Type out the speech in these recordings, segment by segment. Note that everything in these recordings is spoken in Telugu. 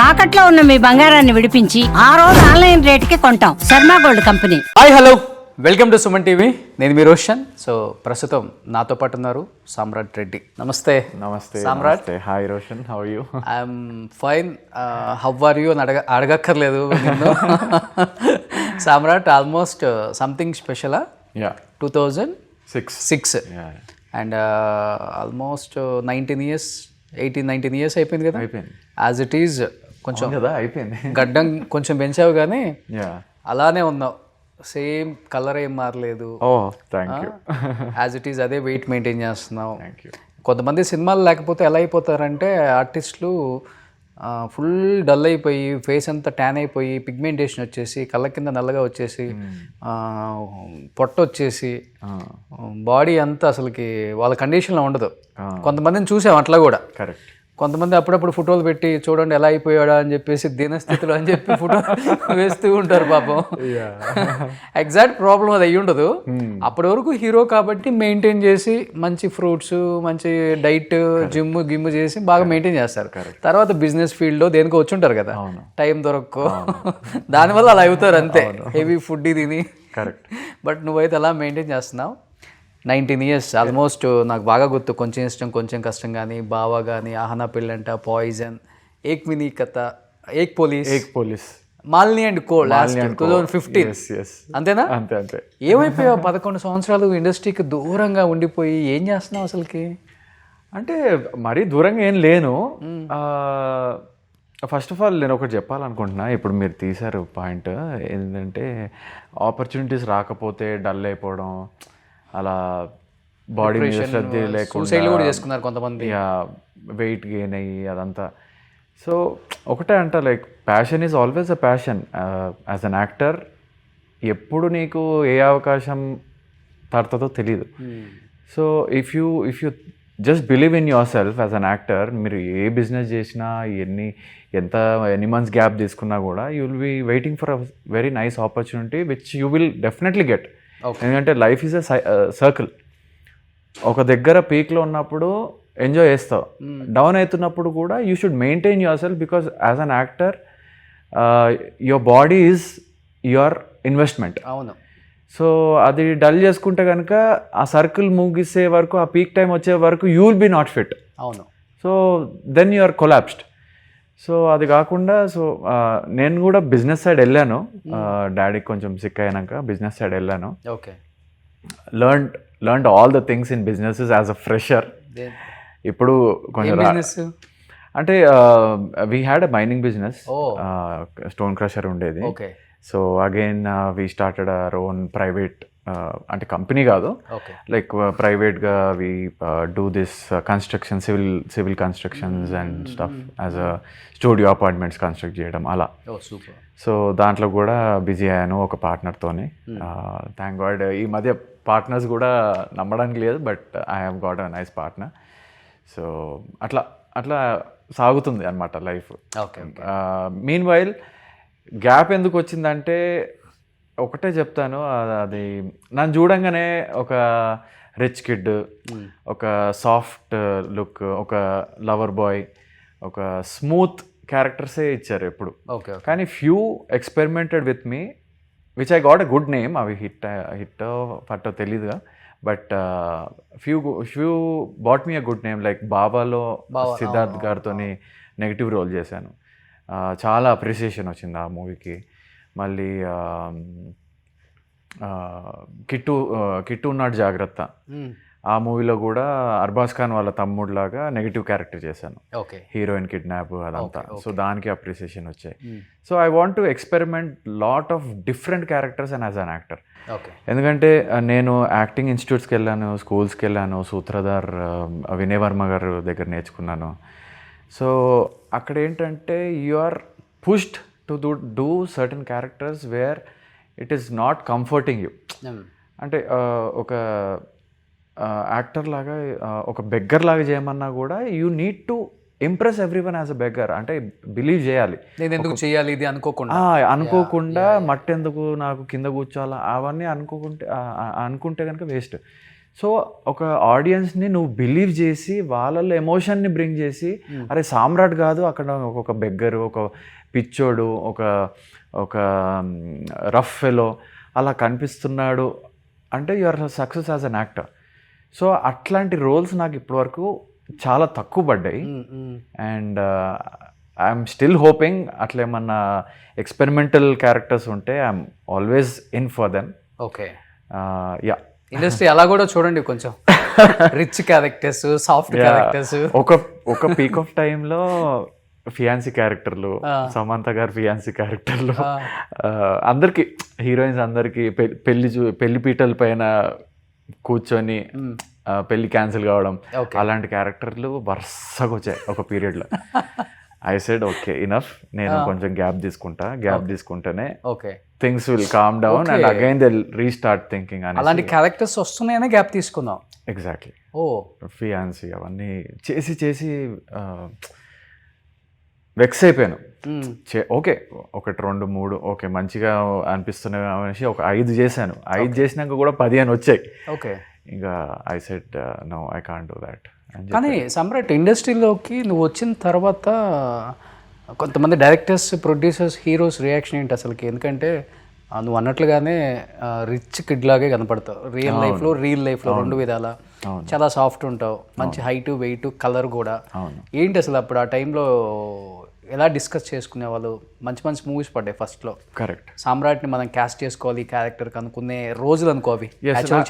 తాకట్లో ఉన్న మీ బంగారాన్ని విడిపించి ఆ రోజు ఆన్లైన్ రేటుకి కొంటాం. Sharma gold company. Hi hello, welcome to Suman TV. నేను మీ రోషన్. సో ప్రస్తుతం నాతో పాటు ఉన్నారు సామ్రాట్ రెడ్డి. నమస్తే. నమస్తే Samrat. Hi Roshan, how are you? I'm fine. How are you అని అడగక్కర్లేదు నిన్ను. సామ్రాట్ ఆల్మోస్ట్ సంథింగ్ స్పెషలా? యా, 2006 అండ్ ఆల్మోస్ట్ 19 years అయిపోయింది కదా. అయిపోయింది. యాజ్ ఇట్ ఈజ్ కొంచెం కదా, అయిపోయింది. గడ్డం కొంచెం పెంచావు కానీ యా, అలానే ఉన్నావు. సేమ్ కలర్ ఏం మారలేదు. Oh thank you. As it is అదే వెయిట్ మెయింటైన్ చేస్తున్నావు. Thank you. కొంతమంది సినిమాలు లేకపోతే ఎలా అయిపోతారంటే ఆర్టిస్టులు ఫుల్ డల్ అయిపోయి ఫేస్ అంతా ట్యాన్ అయిపోయి పిగ్మెంటేషన్ వచ్చేసి కళ్ళ కింద నల్లగా వచ్చేసి పొట్ట వచ్చేసి బాడీ అంతా అసలుకి వాళ్ళ కండిషన్లో ఉండదు. కొంతమందిని చూసాం అట్లా కూడా. కరెక్ట్. కొంతమంది అప్పుడప్పుడు ఫోటోలు పెట్టి చూడండి ఎలా అయిపోయాడా అని చెప్పేసి దీనస్థితిలో అని చెప్పి ఫోటో వేస్తూ ఉంటారు పాపం. ఎగ్జాక్ట్ ప్రాబ్లం అది అయ్యి ఉండదు. అప్పటి వరకు హీరో కాబట్టి మెయింటైన్ చేసి మంచి ఫ్రూట్స్ మంచి డైట్ జిమ్ చేసి బాగా మెయింటైన్ చేస్తారు. తర్వాత బిజినెస్ ఫీల్డ్లో దేనికో వచ్చి ఉంటారు కదా, టైం దొరక్కో దానివల్ల అలా అవుతారు అంతే, హెవీ ఫుడ్ తిని. కరెక్ట్. బట్ నువ్వైతే అలా మెయింటైన్ చేస్తున్నావు. 19 years ఆల్మోస్ట్. నాకు బాగా గుర్తు కొంచెం ఇష్టం కొంచెం కష్టం కానీ, బావా కానీ, ఆహనా పెళ్ళంట, poison, Ek mini Katha, Ek police, Malini and co last 2015. అంతేనా? అంతే అంతే. ఏమైపోయావు 11 సంవత్సరాలు ఇండస్ట్రీకి దూరంగా ఉండిపోయి ఏం చేస్తున్నావు అసలుకి? అంటే మరీ దూరంగా ఏం లేను. ఫస్ట్ ఆఫ్ ఆల్ నేను ఒకటి చెప్పాలనుకుంటున్నా. ఇప్పుడు మీరు తీశారు పాయింట్ ఏంటంటే ఆపర్చునిటీస్ రాకపోతే డల్ అయిపోవడం, అలా బాడీ మీద శ్రద్ధ లేకుండా చేసుకున్నారు కొంతమంది, వెయిట్ గెయిన్ అయ్యి అదంతా. సో ఒకటే అంట, like passion is always a passion. As an actor ఎప్పుడు నీకు ఏ అవకాశం తడుతుందో తెలీదు. So if you just believe in yourself as an actor, మీరు ఏ బిజినెస్ చేసినా ఎన్ని మంత్స్ గ్యాప్ తీసుకున్నా కూడా you will be waiting for a very nice opportunity which you will definitely get. ఎందుకంటే లైఫ్ ఈజ్ అ సర్కిల్. ఒక దగ్గర పీక్లో ఉన్నప్పుడు ఎంజాయ్ చేస్తావు, డౌన్ అవుతున్నప్పుడు కూడా you should maintain your self, because as an actor your body is your investment. అవును. సో అది డల్ చేసుకుంటే కనుక ఆ సర్కిల్ ముగిసే వరకు, ఆ పీక్ టైం వచ్చే వరకు you will be not fit. అవును. So then you are collapsed. So అది కాకుండా నేను కూడా బిజినెస్ సైడ్ వెళ్ళాను. డాడీకి కొంచెం సిక్ అయినాక బిజినెస్ సైడ్ వెళ్ళాను. Okay. Learned all the things in businesses as a fresher. ఇప్పుడు కొంచెం అంటే we had a mining business, stone crusher ఉండేది. So again we started our own private, అంటే కంపెనీ కాదు, లైక్ ప్రైవేట్గా we do this construction, civil constructions and stuff, as a studio apartments construct చేయడం అలా. సో దాంట్లో కూడా బిజీ అయ్యాను ఒక పార్ట్నర్తోని. థ్యాంక్ గాడ్ ఈ మధ్య పార్ట్నర్స్ కూడా నమ్మడానికి లేదు, but I have got a nice partner. So అట్లా సాగుతుంది అనమాట లైఫ్. మీన్ వైల్ గ్యాప్ ఎందుకు వచ్చిందంటే ఒకటే చెప్తాను, అది నన్ను చూడంగానే ఒక రిచ్ కిడ్, ఒక సాఫ్ట్ లుక్, ఒక లవర్ బాయ్, ఒక స్మూత్ క్యారెక్టర్సే ఇచ్చారు ఎప్పుడు. కానీ few experimented with me which I got a good name. అవి హిట్ ఫట్టో తెలీదుగా, but few bought me a good name. Like బాబాలో సిద్ధార్థ్ గారితో నెగిటివ్ రోల్ చేశాను, చాలా అప్రిసియేషన్ వచ్చింది ఆ మూవీకి. మళ్ళీ కిట్టు ఉన్నాడు జాగ్రత్త, ఆ మూవీలో కూడా అర్బాజ్ ఖాన్ వాళ్ళ తమ్ముడులాగా నెగిటివ్ క్యారెక్టర్ చేశాను, హీరోయిన్ కిడ్నాప్ అదంతా. సో దానికి అప్రిసియేషన్ వచ్చాయి. So I want to experiment lot of different characters and as an actor. ఎందుకంటే నేను యాక్టింగ్ ఇన్స్టిట్యూట్స్కి వెళ్ళాను, స్కూల్స్కి వెళ్ళాను, సూత్రధార్ వినయ్ వర్మ గారు దగ్గర నేర్చుకున్నాను. సో అక్కడ ఏంటంటే you are pushed to do certain characters where it is not comforting you. అంటే ఒక యాక్టర్ లాగా, ఒక బెగ్గర్ లాగా చేయమన్నా కూడా you need to impress everyone as a beggar. అంటే బిలీవ్ చేయాలి, నేను ఎందుకు చేయాలి ఇది అనుకోకుండా మట్టెందుకు నాకు కింద కూర్చోాలా అవన్నీ అనుకుంటే కనుక వేస్ట్. సో ఒక ఆడియన్స్ని నువ్వు బిలీవ్ చేసి వాళ్ళలో ఎమోషన్ని బ్రింగ్ చేసి అరే సామ్రాట్ కాదు అక్కడ ఒక బెగ్గరు, ఒక పిచ్చోడు, ఒక రఫ్ ఫెలో అలా కనిపిస్తున్నాడు అంటే you are success as an actor. So అట్లాంటి రోల్స్ నాకు ఇప్పటివరకు చాలా తక్కువ పడ్డాయి. అండ్ ఐఎమ్ స్టిల్ హోపింగ్ అట్లా ఏమన్నా ఎక్స్పెరిమెంటల్ క్యారెక్టర్స్ ఉంటే I'm always in for them. Okay, yeah. Industry అలా కూడా చూడండి, కొంచెం రిచ్ క్యారెక్టర్స్, సాఫ్ట్ క్యారెక్టర్స్. ఒక పీక్ ఆఫ్ టైంలో ఫియాన్సీ క్యారెక్టర్లు, సమంత గారు ఫియాన్సీ క్యారెక్టర్లు, అందరికి హీరోయిన్స్ అందరికి పెళ్లి పీటల పైన కూర్చొని పెళ్లి క్యాన్సిల్ కావడం, అలాంటి క్యారెక్టర్లు వరుసగా వచ్చాయి ఒక పీరియడ్లో. ఐ సెడ్ ఓకే ఇనఫ్, నేను కొంచెం గ్యాప్ తీసుకుంటేనే okay things will calm down and again they restart thinking అని. అలాంటి క్యారెక్టర్స్ వస్తున్నాయనే గ్యాప్ తీసుకుందాం. ఎగ్జాక్ట్లీ. ఓ ఫియాన్సీ అవన్నీ చేసి వెక్స్ అయిపోయాను. ఓకే 1, 2, 3 ఓకే మంచిగా అనిపిస్తున్నాయి అనేసి ఒక 5 చేశాను. 5 చేసినాక కూడా 15 వచ్చాయి. ఓకే, ఇంకా I said no I can't do that. కానీ సమ్రాట్ ఇండస్ట్రీలోకి నువ్వు వచ్చిన తర్వాత కొంతమంది డైరెక్టర్స్, ప్రొడ్యూసర్స్, హీరోస్ రియాక్షన్ ఏంటి అసలుకి? ఎందుకంటే నువ్వు అన్నట్లుగానే రిచ్ కిడ్ లాగే కనపడతావు రియల్ లైఫ్లో 2 విధాల. చాలా సాఫ్ట్ ఉంటావు, మంచి హైట్, వెయిట్, కలర్ కూడా. ఏంటి అసలు అప్పుడు ఆ టైంలో ఎలా డిస్కస్ చేసుకునే వాళ్ళు? మంచి మూవీస్ పడ్డాయి ఫస్ట్లో. కరెక్ట్. సామ్రాట్ని మనం క్యాస్ట్ చేసుకోవాలి ఈ క్యారెక్టర్ అనుకునే రోజులు అనుకో అవి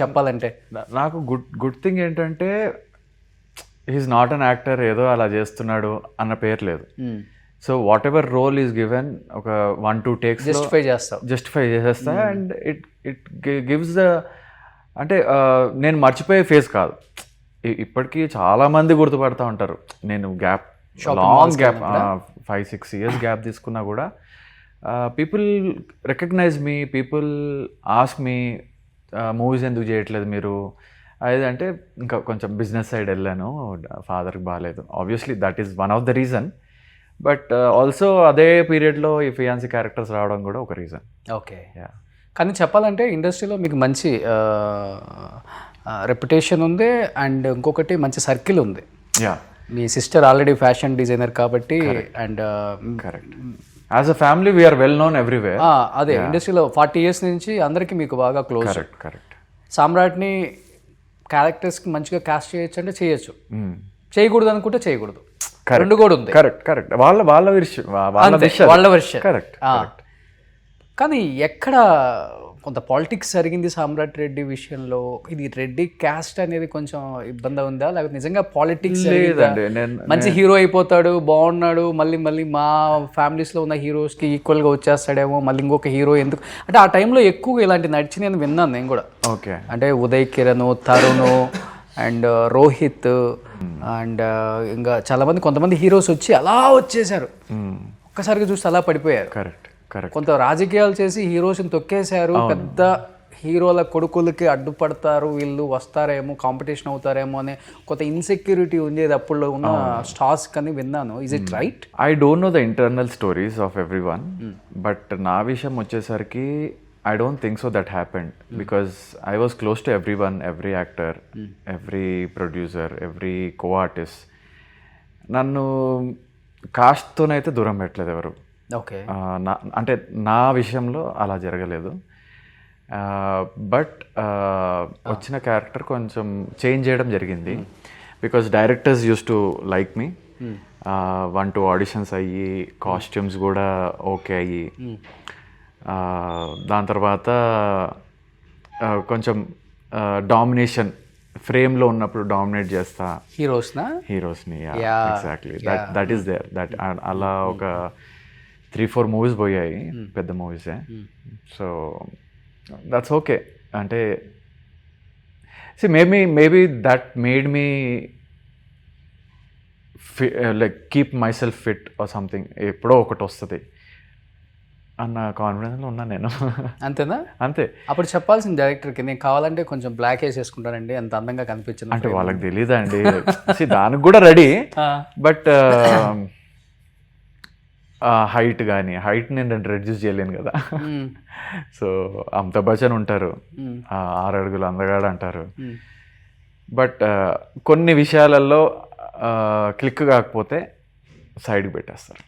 చెప్పాలంటే. నాకు గుడ్ థింగ్ ఏంటంటే హీఈస్ నాట్ అన్ యాక్టర్, ఏదో అలా చేస్తున్నాడు అన్న పేరు లేదు. So whatever role is given ఒక 1-2 takes జస్టిఫై చేసేస్తా. అండ్ ఇట్ గివ్స్ ద అంటే నేను మర్చిపోయే ఫేస్ కాదు. ఇప్పటికీ చాలా మంది గుర్తుపడతా ఉంటారు. నేను లాంగ్ గ్యాప్ 5-6 years గ్యాప్ తీసుకున్నా కూడా పీపుల్ రికగ్నైజ్ మీ, పీపుల్ ఆస్క్ మీ మూవీస్ ఎందుకు చేయట్లేదు మీరు అదంటే. ఇంకా కొంచెం బిజినెస్ సైడ్ వెళ్ళాను, ఫాదర్కి బాగాలేదు, obviously that is one of the reason. But also అదే పీరియడ్లో ఈ ఫియాన్సీ క్యారెక్టర్స్ రావడం కూడా ఒక రీజన్. ఓకే, కానీ చెప్పాలంటే ఇండస్ట్రీలో మీకు మంచి రెప్యుటేషన్ ఉంది అండ్ ఇంకొకటి మంచి సర్కిల్ ఉంది. మీ సిస్టర్ ఆల్రెడీ ఫ్యాషన్ డిజైనర్ కాబట్టి. And correct, as a family we are well known everywhere. అదే ఇండస్ట్రీలో 40 years నుంచి అందరికీ మీకు బాగా క్లోజ్. కరెక్ట్. సామ్రాట్ని క్యారెక్టర్స్కి మంచిగా కాస్ట్ చేయొచ్చు అంటే చేయొచ్చు, చేయకూడదు అనుకుంటే చేయకూడదు, రెండు కూడా ఉంది. కరెక్ట్. వాళ్ళ వర్షన్. కరెక్ట్. కానీ ఎక్కడ కొంత పాలిటిక్స్ జరిగింది సామ్రాట్ రెడ్డి విషయంలో. ఇది రెడ్డి క్యాస్ట్ అనేది కొంచెం ఇబ్బంది ఉందా, లేకపోతే నిజంగా పాలిటిక్స్? మంచి హీరో అయిపోతాడు, బాగున్నాడు, మళ్ళీ మా ఫ్యామిలీస్లో ఉన్న హీరోస్కి ఈక్వల్గా వచ్చేస్తాడేమో, మళ్ళీ ఇంకొక హీరో ఎందుకు అంటే ఆ టైంలో ఎక్కువగా ఇలాంటి నడిచి నేను విన్నాను నేను కూడా. ఓకే, అంటే ఉదయ్ కిరణ్, తరుణ్ అండ్ రోహిత్ అండ్ ఇంకా చాలామంది కొంతమంది హీరోస్ వచ్చి అలా వచ్చేసారు, ఒక్కసారిగా చూస్తే అలా పడిపోయారు. కరెక్ట్. కొంత రాజకీయాలు చేసి హీరోస్ని తొక్కేశారు, పెద్ద హీరోల కొడుకులకి అడ్డుపడతారు, వీళ్ళు వస్తారేమో, కాంపిటీషన్ అవుతారేమో అనే కొంత ఇన్సెక్యూరిటీ ఉండేది అప్పుడు ఉన్న స్టార్స్ కని విన్నాను. Is it right? I don't know the internal stories of every one, but నా విషయం వచ్చేసరికి I don't think so that happened because I was close to everyone, every actor, every producer, every co-artist. నన్ను కాస్ట్తోనైతే దూరం పెట్టలేదు ఎవరు. ఓకే, అంటే నా విషయంలో అలా జరగలేదు. బట్ వచ్చిన క్యారెక్టర్ కొంచెం చేంజ్ చేయడం జరిగింది because directors used to like me. 1-2 auditions అయ్యి, కాస్ట్యూమ్స్ కూడా ఓకే అయ్యి, దాని తర్వాత కొంచెం డామినేషన్, ఫ్రేమ్లో ఉన్నప్పుడు డామినేట్ చేస్తా హీరోస్ని. Exactly that is there. That అలా ఒక 3-4 మూవీస్ పోయాయి, పెద్ద మూవీసే. So that's okay. అంటే maybe that made me like keep my self fit or something. ఎప్పుడో ఒకటి వస్తుంది అన్న కాన్ఫిడెన్స్లో ఉన్నాను నేను. అంతేనా? అంతే. అప్పుడు చెప్పాల్సింది డైరెక్టర్కి, నేను కావాలంటే కొంచెం బ్లాక్ వేసేసుకుంటానండి, అంత అందంగా కనిపించింది అంటే. వాళ్ళకి తెలీదండి, దానికి కూడా రెడీ. బట్ హైట్ కానీ, హైట్ నేను రెడ్యూస్ చేయలేను కదా. సో అమితాబ్ బచ్చన్ ఉంటారు, 6 అడుగులు అందగాడు అంటారు. బట్ కొన్ని విషయాలలో క్లిక్ కాకపోతే సైడ్కి పెట్టేస్తారు.